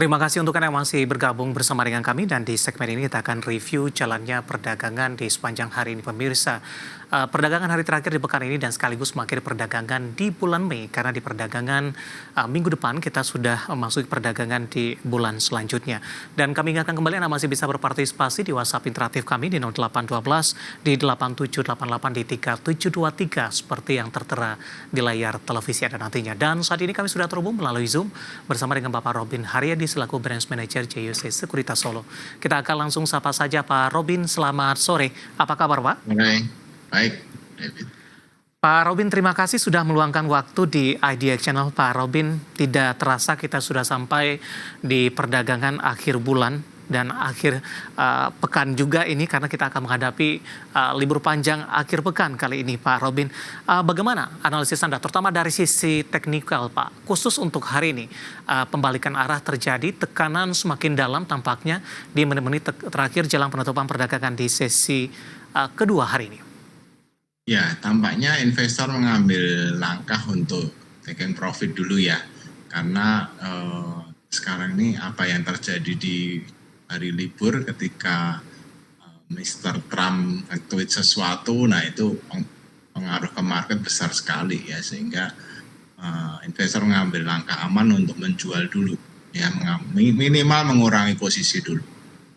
Terima kasih untuk Anda yang masih bergabung bersama dengan kami dan di segmen ini kita akan review jalannya perdagangan di sepanjang hari ini pemirsa. Perdagangan hari terakhir di pekan ini dan sekaligus mengakhiri perdagangan di bulan Mei karena di perdagangan minggu depan kita sudah memasuki perdagangan di bulan selanjutnya. Dan kami ingatkan kembali Anda masih bisa berpartisipasi di WhatsApp interaktif kami di 0812 di 8788 di 3723 seperti yang tertera di layar televisi Anda nantinya. Dan saat ini kami sudah terhubung melalui Zoom bersama dengan Bapak Robin Haryadi selaku Branch Manager JUC Sekuritas Solo. Kita akan langsung sapa saja Pak Robin, selamat sore. Apa kabar Pak? Baik, David. Pak Robin, terima kasih sudah meluangkan waktu di IDX Channel. Pak Robin, tidak terasa kita sudah sampai di perdagangan akhir bulan dan akhir pekan juga ini karena kita akan menghadapi libur panjang akhir pekan kali ini Pak Robin. Bagaimana analisis Anda terutama dari sisi teknikal Pak, khusus untuk hari ini pembalikan arah terjadi, tekanan semakin dalam tampaknya di menit-menit terakhir jelang penutupan perdagangan di sesi kedua hari ini. Ya, tampaknya investor mengambil langkah untuk taking profit dulu ya, karena sekarang ini apa yang terjadi di hari libur ketika Mr. Trump tweet sesuatu, nah itu pengaruh ke market besar sekali ya, sehingga investor mengambil langkah aman untuk menjual dulu, ya minimal mengurangi posisi dulu.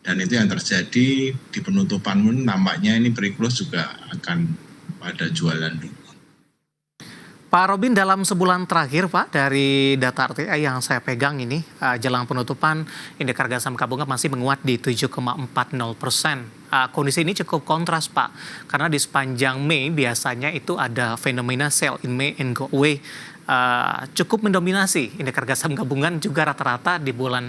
Dan itu yang terjadi di penutupan pun nampaknya ini pre-close juga akan pada jualan dulu. Pak Robin, dalam sebulan terakhir Pak, dari data RTI yang saya pegang ini, jelang penutupan indeks harga saham gabungan masih menguat di 7,40%. Kondisi ini cukup kontras Pak, karena di sepanjang Mei biasanya itu ada fenomena sell in May and go away. Cukup mendominasi indeks harga saham gabungan juga rata-rata di bulan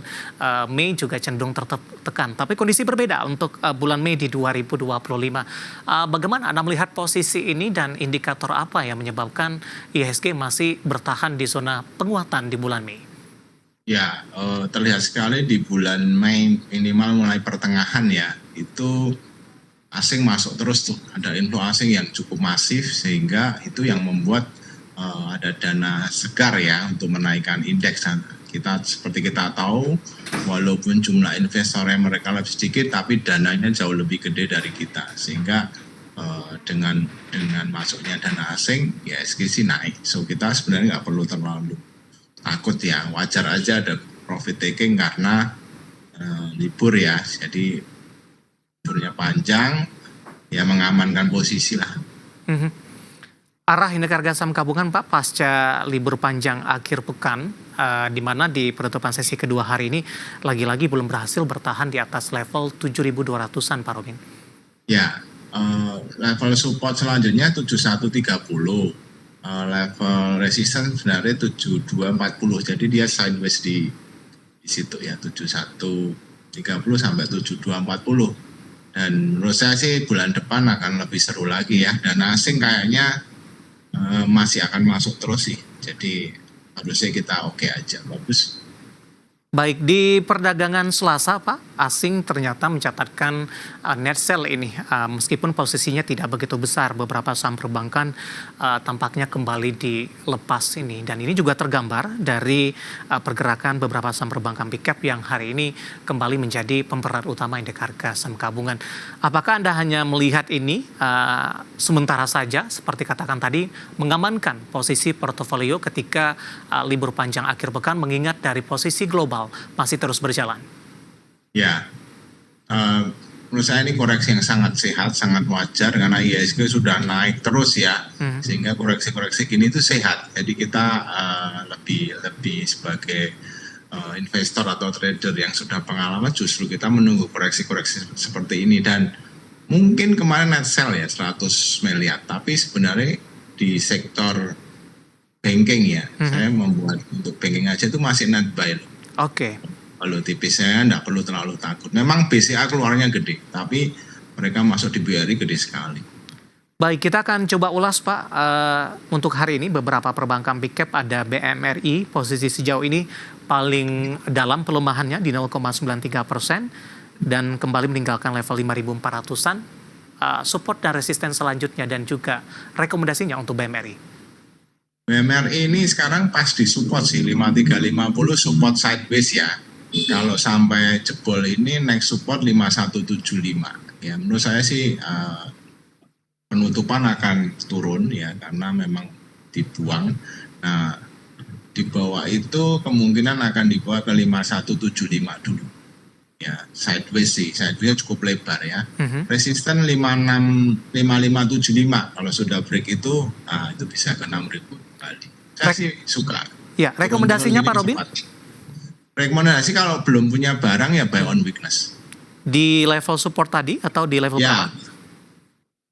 Mei juga cenderung tertekan. Tapi kondisi berbeda untuk bulan Mei di 2025. Bagaimana Anda melihat posisi ini dan indikator apa yang menyebabkan IHSG masih bertahan di zona penguatan di bulan Mei? Ya, terlihat sekali di bulan Mei minimal mulai pertengahan ya, itu asing masuk terus tuh. Ada inflow asing yang cukup masif sehingga itu yang membuat ada dana segar ya untuk menaikkan indeks. Seperti kita tahu, walaupun jumlah investornya mereka lebih sedikit, tapi dananya jauh lebih gede dari kita, sehingga dengan masuknya dana asing, ya IHSG naik. So kita sebenarnya nggak perlu terlalu takut ya, wajar aja ada profit taking karena libur ya, jadi liburnya panjang, ya mengamankan posisi lah. Arah indeks harga saham gabungan Pak pasca libur panjang akhir pekan, di mana di penutupan sesi kedua hari ini lagi-lagi belum berhasil bertahan di atas level 7.200-an Pak Robin. Ya, level support selanjutnya 7130, level resistance sebenarnya 7240, jadi dia sideways di situ ya, 7130 sampai 7240. Dan menurut saya sih bulan depan akan lebih seru lagi ya, dan asing kayaknya masih akan masuk terus sih, jadi harusnya kita oke aja, bagus. Baik, di perdagangan Selasa Pak, asing ternyata mencatatkan net sell ini, meskipun posisinya tidak begitu besar, beberapa saham perbankan tampaknya kembali dilepas ini, dan ini juga tergambar dari pergerakan beberapa saham perbankan big cap yang hari ini kembali menjadi pemberat utama indeks harga saham gabungan. Apakah Anda hanya melihat ini sementara saja, seperti katakan tadi, mengamankan posisi portofolio ketika libur panjang akhir pekan, mengingat dari posisi global masih terus berjalan? Ya, menurut saya ini koreksi yang sangat sehat, sangat wajar karena IHSG sudah naik terus ya, sehingga koreksi-koreksi gini itu sehat. Jadi kita lebih sebagai investor atau trader yang sudah pengalaman, justru kita menunggu koreksi-koreksi seperti ini. Dan mungkin kemarin net sell ya 100 miliar, tapi sebenarnya di sektor banking ya, saya membuat untuk banking aja itu masih net buy. Oke. Kalau tipisnya nggak perlu terlalu takut. Memang BCA keluarnya gede, tapi mereka masuk di BRI gede sekali. Baik, kita akan coba ulas Pak. Untuk hari ini beberapa perbankan big cap ada BMRI, posisi sejauh ini paling dalam pelemahannya di 0,93% dan kembali meninggalkan level 5.400-an. Support dan resisten selanjutnya dan juga rekomendasinya untuk BMRI. BMRI ini sekarang pas di support sih, 5350 support sideways ya. kalau sampai jebol ini next support 5175. Ya menurut saya sih penutupan akan turun ya karena memang dibuang. Nah, di bawah itu kemungkinan akan dibawa ke 5175 dulu. Ya, sideways sih, sideways cukup lebar ya. Resisten 5575 kalau sudah break itu, itu bisa ke 6.000 kali. Saya sih suka. Ya, rekomendasinya Pak Robin? Rekomendasi kalau belum punya barang ya buy on weakness. Di level support tadi atau di level ya,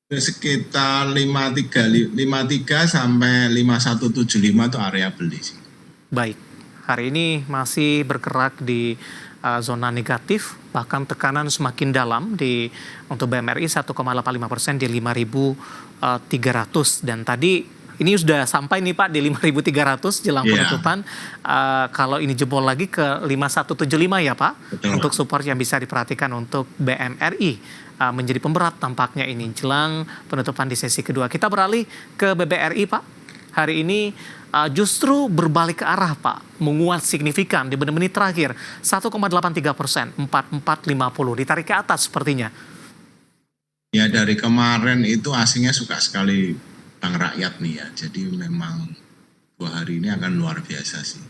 sekitar 53 sampai 5175 itu area beli sih. Baik, hari ini masih bergerak di zona negatif, bahkan tekanan semakin dalam untuk BMRI 1,85% di 5.300 dan tadi ini sudah sampai nih Pak di 5.300 jelang penutupan. Kalau ini jebol lagi ke 5.175 ya Pak. Betul. Untuk support yang bisa diperhatikan untuk BMRI menjadi pemberat tampaknya ini jelang penutupan di sesi kedua. Kita beralih ke BBRI Pak. Hari ini justru berbalik ke arah Pak, menguat signifikan di menit-menit terakhir 1,83%, 4450 ditarik ke atas sepertinya. Ya dari kemarin itu asingnya suka sekali Bank Rakyat nih ya, jadi memang 2 hari ini akan luar biasa sih.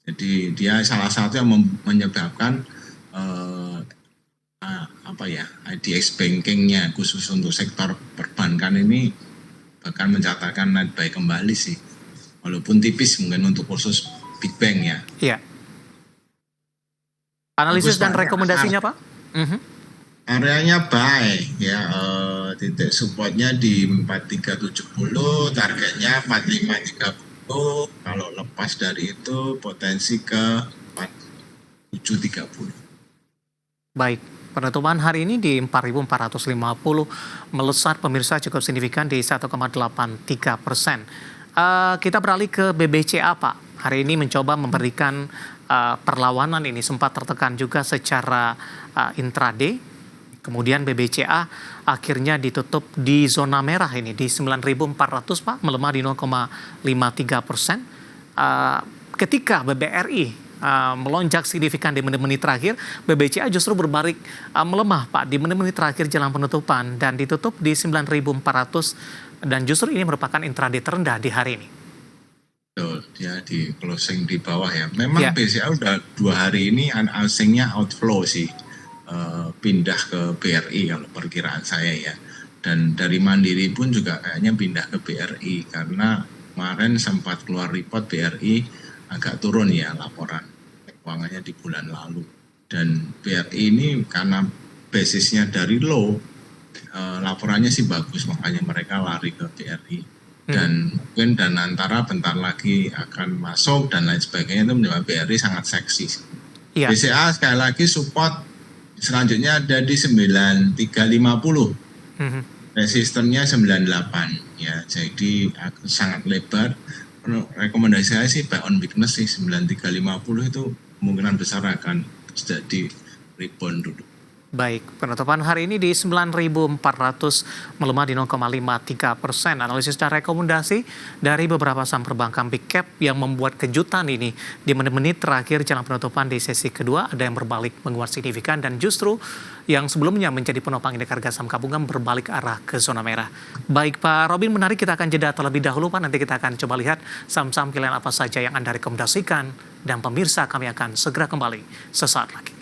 Jadi dia salah satu yang menyebabkan IDX bankingnya khusus untuk sektor perbankan ini bahkan mencatatkan net buy kembali sih, walaupun tipis mungkin untuk khusus big bank ya. Iya. Analisis dan rekomendasinya Pak? Areanya buy ya, titik supportnya di 4370, targetnya 4530. Kalau lepas dari itu potensi ke 4730. Baik, penutupan hari ini di 4.450 melesat pemirsa cukup signifikan di 1,83%. Kita beralih ke BBCA Pak. Hari ini mencoba memberikan perlawanan ini sempat tertekan juga secara intraday. Kemudian BBCA akhirnya ditutup di zona merah ini di 9.400 Pak, melemah di 0,53%. Ketika BBRI melonjak signifikan di menit-menit terakhir, BBCA justru berbalik melemah Pak di menit-menit terakhir jelang penutupan dan ditutup di 9.400 dan justru ini merupakan intraday terendah di hari ini. Betul, dia di closing di bawah ya. Memang BCA udah 2 hari ini asingnya outflow sih. Pindah ke BRI kalau perkiraan saya ya, dan dari Mandiri pun juga kayaknya pindah ke BRI karena kemarin sempat keluar report BRI agak turun ya laporan keuangannya di bulan lalu, dan BRI ini karena basisnya dari low, laporannya sih bagus makanya mereka lari ke BRI dan mungkin Danantara bentar lagi akan masuk dan lain sebagainya, itu menyebabkan BRI sangat seksi. BCA sekali lagi support selanjutnya ada di 9350, resistennya 98 ya, jadi sangat lebar. Rekomendasi saya sih buy on weakness sih, 9350 itu kemungkinan besar akan jadi rebound dulu. Baik, penutupan hari ini di 9.400 melemah di 0,53%. Analisis dan rekomendasi dari beberapa saham perbankan big cap yang membuat kejutan ini di menit-menit terakhir jelang penutupan di sesi kedua, ada yang berbalik menguat signifikan dan justru yang sebelumnya menjadi penopang indeks harga saham gabungan berbalik arah ke zona merah. Baik Pak Robin, menarik, kita akan jeda terlebih dahulu Pak, nanti kita akan coba lihat saham-saham pilihan apa saja yang Anda rekomendasikan dan pemirsa kami akan segera kembali sesaat lagi.